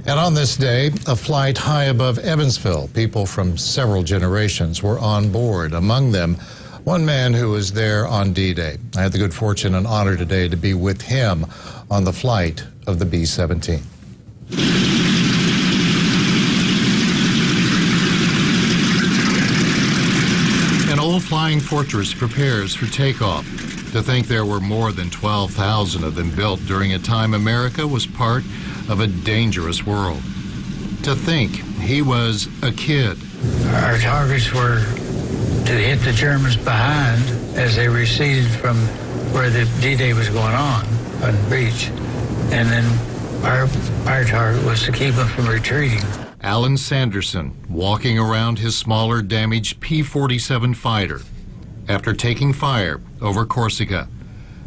And on this day, a flight high above Evansville, people from several generations were on board. Among them, one man who was there on D-Day. I had the good fortune and honor today to be with him on the flight of the B-17. An old flying fortress prepares for takeoff. To think there were more than 12,000 of them built during a time America was part of a dangerous world. To think he was a kid. Our targets were to hit the Germans behind as they receded from where the D-Day was going on the beach. And then our target was to keep them from retreating. Alan Sanderson walking around his smaller damaged P-47 fighter after taking fire over Corsica,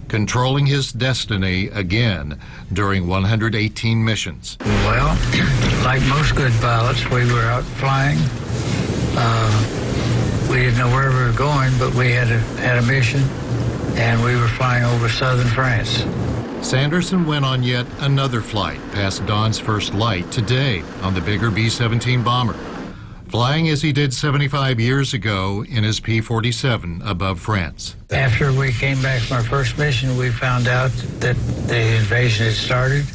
controlling his destiny again during 118 missions. Well, like most good pilots, we were out flying. We didn't know where we were going, but we had a mission, and we were flying over southern France. Sanderson went on yet another flight past dawn's first light today on the bigger B-17 bomber, flying as he did 75 years ago in his P-47 above France. After we came back from our first mission, we found out that the invasion had started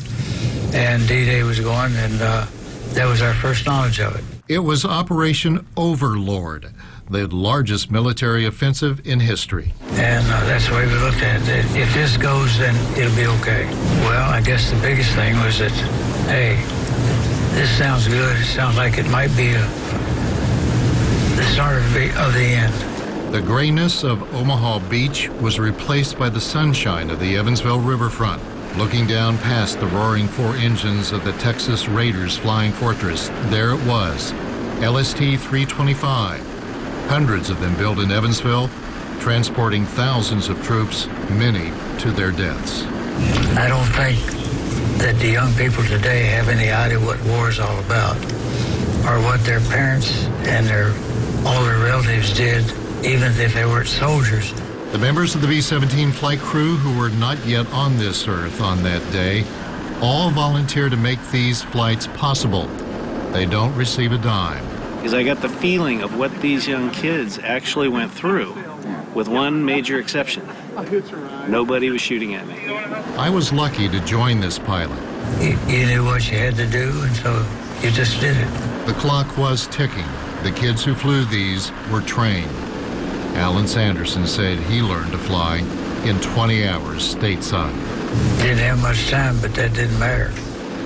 and D-Day was going, and that was our first knowledge of it. It was Operation Overlord, the largest military offensive in history. And that's the way we looked at it. If this goes, then it'll be okay. Well, I guess the biggest thing was that, hey, this sounds good. It sounds like it might be the start of the end. The grayness of Omaha Beach was replaced by the sunshine of the Evansville riverfront. Looking down past the roaring four engines of the Texas Raiders Flying Fortress, there it was, LST-325. Hundreds of them built in Evansville, transporting thousands of troops, many to their deaths. I don't think that the young people today have any idea what war is all about, or what their parents and all their relatives did, even if they weren't soldiers. The members of the B-17 flight crew who were not yet on this earth on that day all volunteered to make these flights possible. They don't receive a dime. Because I got the feeling of what these young kids actually went through, with one major exception. Nobody was shooting at me. I was lucky to join this pilot. You knew what you had to do, and so you just did it. The clock was ticking. The kids who flew these were trained. Alan Sanderson said he learned to fly in 20 hours stateside. Didn't have much time, but that didn't matter.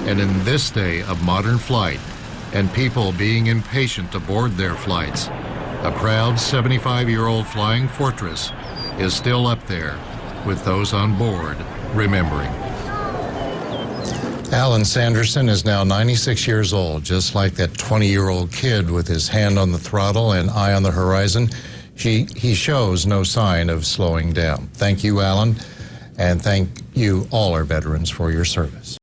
And in this day of modern flight, and people being impatient to board their flights, a proud 75-year-old flying fortress is still up there with those on board remembering. Alan Sanderson is now 96 years old, just like that 20-year-old kid with his hand on the throttle and eye on the horizon. He shows no sign of slowing down. Thank you, Alan, and thank you, all our veterans, for your service.